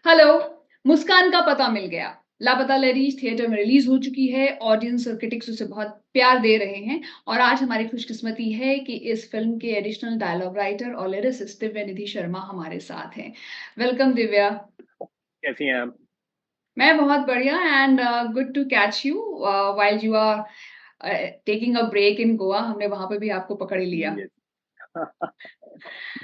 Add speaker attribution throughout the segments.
Speaker 1: Hello. मुस्कान का पता मिल गया। लापता लेडीज थिएटर में रिलीज हो चुकी है। ऑडियंस और क्रिटिक्स उसे बहुत प्यार दे रहे हैं और आज हमारी खुशकिस्मती है कि इस फिल्म के एडिशनल डायलॉग राइटर और लिरिसिस्ट दिव्या निधि शर्मा हमारे साथ हैं। वेलकम दिव्या।
Speaker 2: कैसी हैं आप?
Speaker 1: मैं बहुत बढ़िया and good to catch you while you are taking a break in Goa. हमने वहां पे भी आपको पकड़ ही लिया।
Speaker 2: यस।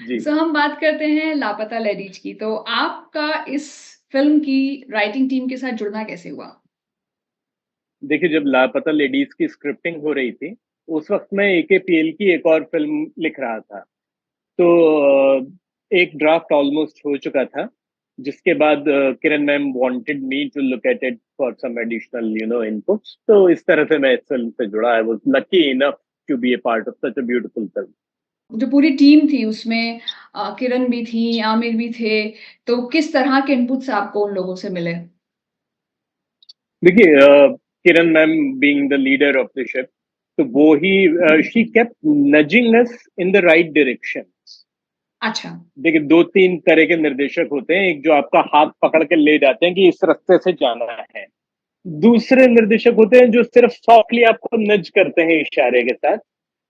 Speaker 2: जी।
Speaker 1: सो हम बात करते हैं लापता लेडीज की। तो आपका इस फिल्म की राइटिंग टीम के साथ जुड़ना कैसे हुआ?
Speaker 2: देखिए, जब लापता लेडीज की स्क्रिप्टिंग हो रही थी, उस वक्त मैं एकेपीएल की एक और फिल्म लिख रहा था। तो एक ड्राफ्ट ऑलमोस्ट हो चुका था, जिसके बाद Kiran ma'am wanted me to look at it for some additional inputs. तो इस तरह से मैं इस फिल्म से जुड़ा। I was lucky enough to be a part of such a beautiful film.
Speaker 1: जो पूरी टीम थी उसमें किरण भी थी, आमिर भी थे, तो किस तरह के इनपुट्स आपको उन लोगों से मिले?
Speaker 2: देखिए, Kiran ma'am being the leader of the ship, तो वो ही she kept nudging us in the right direction.
Speaker 1: अच्छा।
Speaker 2: देखिए, दो तीन तरह के निर्देशक होते हैं। एक जो आपका हाथ पकड़ के ले जाते हैं कि इस रास्ते से जाना है। दूसरे निर्देशक होते हैं जो सिर्फ सॉफ्टली आपको नज करते हैं इशारे के साथ।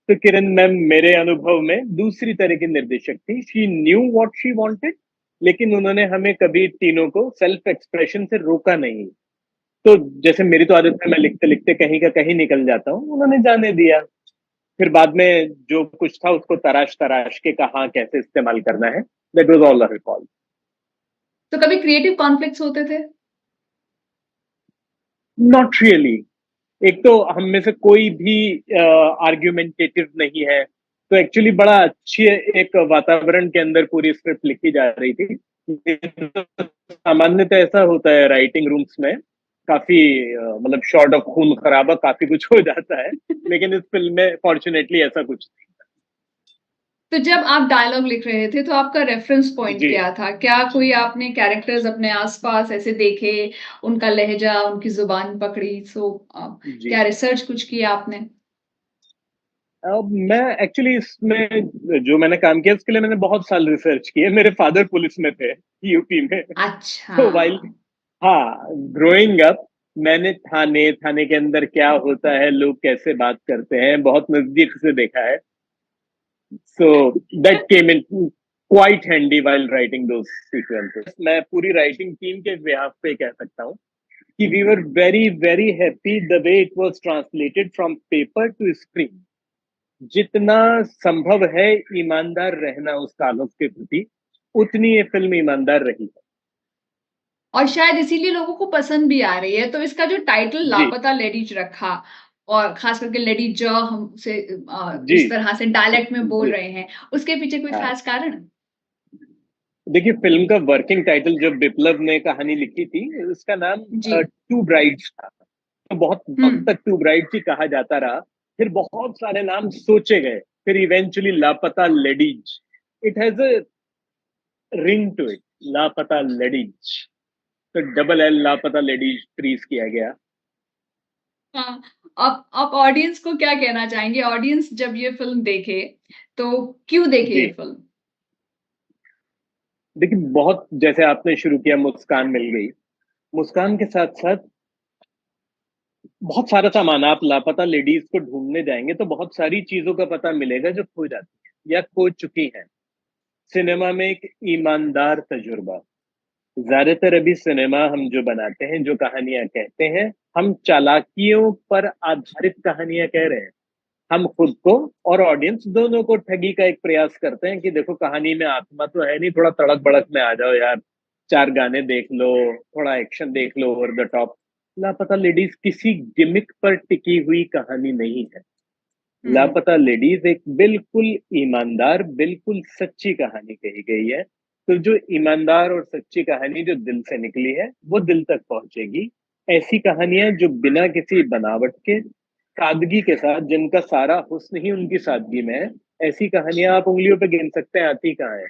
Speaker 2: तो किरण मैम मेरे अनुभव में दूसरी तरह की निर्देशक थी। She knew what she wanted, लेकिन उन्होंने हमें कभी तीनों को सेल्फ एक्सप्रेशन से रोका नहीं। तो जैसे मेरी तो आदत है, मैं लिखते लिखते कहीं का कहीं निकल जाता हूँ, उन्होंने जाने दिया। फिर बाद में जो कुछ था उसको तराश तराश के कहाँ कैसे इस्तेमाल करना है, that was all I recall.
Speaker 1: तो कभी क्रिएटिव कॉन्फ्लिक्ट्स होते थे?
Speaker 2: Not really. एक तो हम में से कोई भी आर्ग्यूमेंटेटिव नहीं है। तो एक्चुअली बड़ा अच्छी एक वातावरण के अंदर पूरी स्क्रिप्ट लिखी जा रही थी। सामान्यतः ऐसा होता है राइटिंग रूम्स में, काफी मतलब शॉर्ट ऑफ खून खराबा काफी कुछ हो जाता है। लेकिन इस फिल्म में फॉर्चुनेटली ऐसा कुछ
Speaker 1: तो जब आप डायलॉग लिख रहे थे तो आपका रेफरेंस
Speaker 2: नहीं।
Speaker 1: पॉइंट
Speaker 2: जी।
Speaker 1: क्या था? क्या कोई आपने कैरेक्टर्स अपने आसपास ऐसे देखे, उनका लहजा, उनकी जुबान पकड़ी?
Speaker 2: जी।
Speaker 1: क्या रिसर्च कुछ किया आपने?
Speaker 2: अब मैं एक्चुअली इसमें जो मैंने काम किया उसके लिए मैंने बहुत साल रिसर्च किए। मेरे फादर पुलिस में थे, यूपी में।
Speaker 1: अच्छा।
Speaker 2: तो वाइल, हाँ, ग्रोइंग अप, मैंने थाने थाने के अंदर क्या होता है, लोग कैसे बात करते हैं, बहुत नजदीक से देखा है। So that came in quite handy while writing those sequences. मैं पूरी राइटिंग टीम के बिहाफ पे कह सकता हूँ कि we were very very happy the way it was translated from paper to screen. जितना संभव है ईमानदार रहना उस कानून के प्रति, उतनी ये फिल्म ईमानदार रही है।
Speaker 1: और शायद इसीलिए लोगों को पसंद भी आ रही है। तो इसका जो टाइटल
Speaker 2: जी।
Speaker 1: लापता लेडीज रखा और खास करके लेडी ज हमसे
Speaker 2: जी।
Speaker 1: इस तरह से डायलेक्ट में बोल
Speaker 2: जी।
Speaker 1: रहे हैं, उसके पीछे कोई
Speaker 2: हाँ,
Speaker 1: खास कारण?
Speaker 2: देखिए, फिल्म का वर्किंग टाइटल जब बिप्लब ने कहानी लिखी थी, उसका नाम
Speaker 1: जी।
Speaker 2: टू ब्राइड्स था। तो बहुत वक्त
Speaker 1: हुँ।
Speaker 2: तक टू ब्राइड्स ही कहा जाता रहा। फिर बहुत सारे नाम सोचे गए, फिर eventually Laapataa Ladies, it has a ring to it, Laapataa Ladies. तो double L Laapataa Ladies freeze किया गया।
Speaker 1: हाँ, आप ऑडियंस को क्या कहना चाहेंगे? ऑडियंस जब ये फ़िल्म देखे, तो क्यों देखे
Speaker 2: जी।
Speaker 1: ये फ़िल्म?
Speaker 2: देखिए, बहुत जैसे आपने शुरू किया, मुस्कान मिल गई। मुस्कान के साथ साथ बहुत सारा सामान, आप लापता लेडीज को ढूंढने जाएंगे तो बहुत सारी चीजों का पता मिलेगा जो खो जाती है या खो चुकी हैं। सिनेमा में एक ईमानदार तजुर्बा। ज्यादातर अभी सिनेमा हम जो बनाते हैं, जो कहानियां कहते हैं, हम चालाकियों पर आधारित कहानियां कह रहे हैं। हम खुद को और ऑडियंस दोनों को ठगी का एक प्रयास करते हैं कि देखो, कहानी में आत्मा तो है नहीं, थोड़ा तड़क भड़क में आ जाओ यार, चार गाने देख लो, थोड़ा एक्शन देख लो ओवर द टॉप। लापता लेडीज किसी गिमिक पर टिकी हुई कहानी नहीं है।
Speaker 1: हुँ।
Speaker 2: लापता लेडीज एक बिल्कुल ईमानदार, बिल्कुल सच्ची कहानी कही गई है। तो जो ईमानदार और सच्ची कहानी जो दिल से निकली है, वो दिल तक पहुंचेगी। ऐसी कहानियां जो बिना किसी बनावट के, सादगी के साथ, जिनका सारा हुस्न ही उनकी सादगी में है, ऐसी कहानियां आप उंगलियों पे गिन सकते हैं, आती कहाँ है।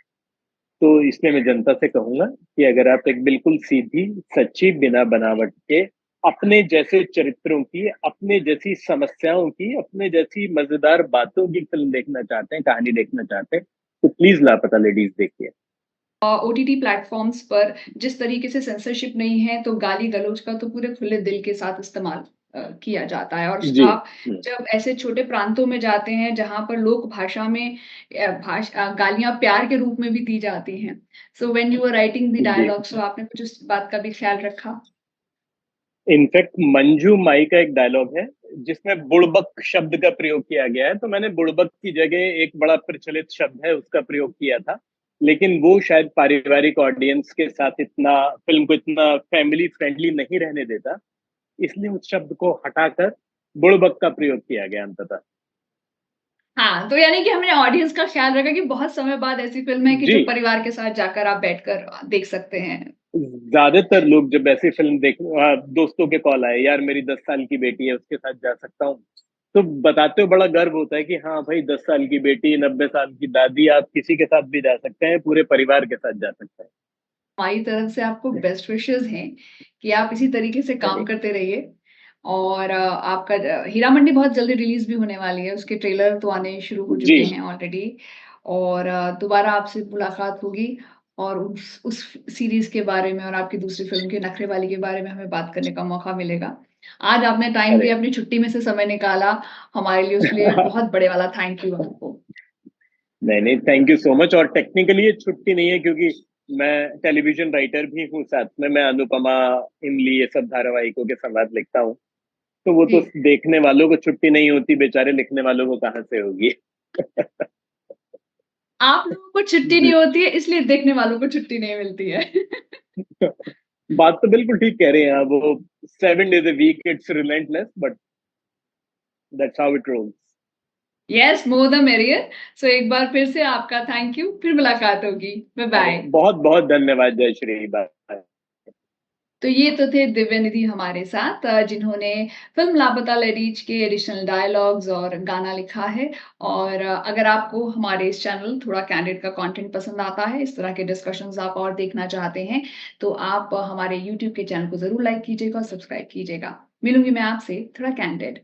Speaker 2: तो इसलिए मैं जनता से कहूंगा कि अगर आप एक बिल्कुल सीधी, सच्ची, बिना बनावट के, अपने जैसे चरित्रों की, अपने जैसी समस्याओं की, अपने जैसी मजेदार बातों की फिल्म देखना चाहते हैं, कहानी देखना चाहते हैं, तो प्लीज लापता लेडीज देखिए।
Speaker 1: ओटीटी प्लेटफ़ॉर्म्स पर जिस तरीके से सेंसरशिप नहीं है, तो गाली-गलौज का तो पूरे खुले दिल के साथ इस्तेमाल किया जाता है और
Speaker 2: जी।
Speaker 1: आप जब ऐसे छोटे प्रांतों में जाते हैं, जहाँ पर लोक भाषा में गालियाँ प्यार के रूप में भी दी जाती हैं। So when you were writing the
Speaker 2: जी।
Speaker 1: डायलॉग सो आपने कुछ उस बात का भी ख़्याल रखा?
Speaker 2: इनफैक्ट मंजू माई का एक डायलॉग है जिसमें बुड़बक शब्द का प्रयोग किया गया है, तो मैंने बुड़बक की जगह एक बड़ा प्रचलित शब्द है उसका प्रयोग किया था। लेकिन वो शायद पारिवारिक ऑडियंस के साथ इतना फ़िल्म को इतना फैमिली फ्रेंडली नहीं रहने देता, इसलिए उस शब्द को हटाकर बुड़बक का प्रयोग किया गया अंततः।
Speaker 1: हाँ, तो यानी कि हमने ऑडियंस का ख़्याल रखा कि बहुत समय बाद ऐसी फ़िल्म है कि
Speaker 2: जी।
Speaker 1: जो परिवार के साथ जाकर आप बैठकर देख सकते हैं।
Speaker 2: ज़्यादातर लोग जब ऐसी फ़िल्म दोस्तों के कॉल आए, यार मेरी 10 साल की बेटी है, उसके साथ जा सकता हूँ? तो बताते हुए बड़ा गर्व होता है कि हाँ भाई 10 साल की बेटी, 90 साल की दादी, आप किसी के साथ भी जा सकते हैं, पूरे परिवार के साथ जा सकते हैं।
Speaker 1: हमारी तरफ से आपको बेस्ट विशेज़ हैं कि आप इसी तरीके से काम
Speaker 2: चलिए।
Speaker 1: करते रहिए और आपका हीरा मंडी बहुत जल्दी रिलीज़ भी होने वाली है, उसके ट्रेलर तो आने शुरू हो
Speaker 2: जी।
Speaker 1: चुके हैं ऑलरेडी और दोबारा आपसे मुलाकात होगी और उस सीरीज़ के बारे में और आपकी दूसरी फ़िल्म के नखरे वाली के बारे में हमें बात करने का मौका मिलेगा। आज आपने टाइम
Speaker 2: अरे!
Speaker 1: दिया, अपनी छुट्टी में से समय निकाला हमारे लिए, उसके लिए बहुत बड़े वाला थैंक यू आपको।
Speaker 2: नहीं, नहीं, थैंक यू सो मच। और टेक्निकली ये छुट्टी नहीं है क्योंकि मैं टेलीविज़न राइटर भी हूँ, साथ में मैं अनुपमा, इमली ये सब धारावाहिकों के संवाद लिखता हूँ। तो वो तो
Speaker 1: जी,
Speaker 2: देखने वालों को छुट्टी नहीं होती, बेचारे लिखने वालों को कहाँ से होगी?
Speaker 1: आप लोगों को छुट्टी नहीं
Speaker 2: जी।
Speaker 1: होती है इसलिए देखने वालों को छुट्टी नहीं मिलती है।
Speaker 2: बात तो बिल्कुल ठीक कह रहे हैं आप। वो 7 days a week it's relentless but that's how it rolls.
Speaker 1: Yes, more the merrier. So एक बार फिर से आपका थैंक यू, फिर मुलाकात होगी।
Speaker 2: अरे!
Speaker 1: बाय-बाय।
Speaker 2: बहुत-बहुत धन्यवाद जयश्री। बाय।
Speaker 1: तो ये तो थे दिव्य निधि हमारे साथ जिन्होंने फ़िल्म लापता लेडीज के एडिशनल डायलॉग्स और गाना लिखा है और अगर आपको हमारे इस चैनल थोड़ा कैंडिड का कंटेंट पसंद आता है, इस तरह के डिस्कशंस आप और देखना चाहते हैं, तो आप हमारे यूट्यूब के चैनल को ज़रूर लाइक कीजिएगा और सब्सक्राइब कीजिएगा। मिलूँगी मैं आपसे थोड़ा कैंडिड।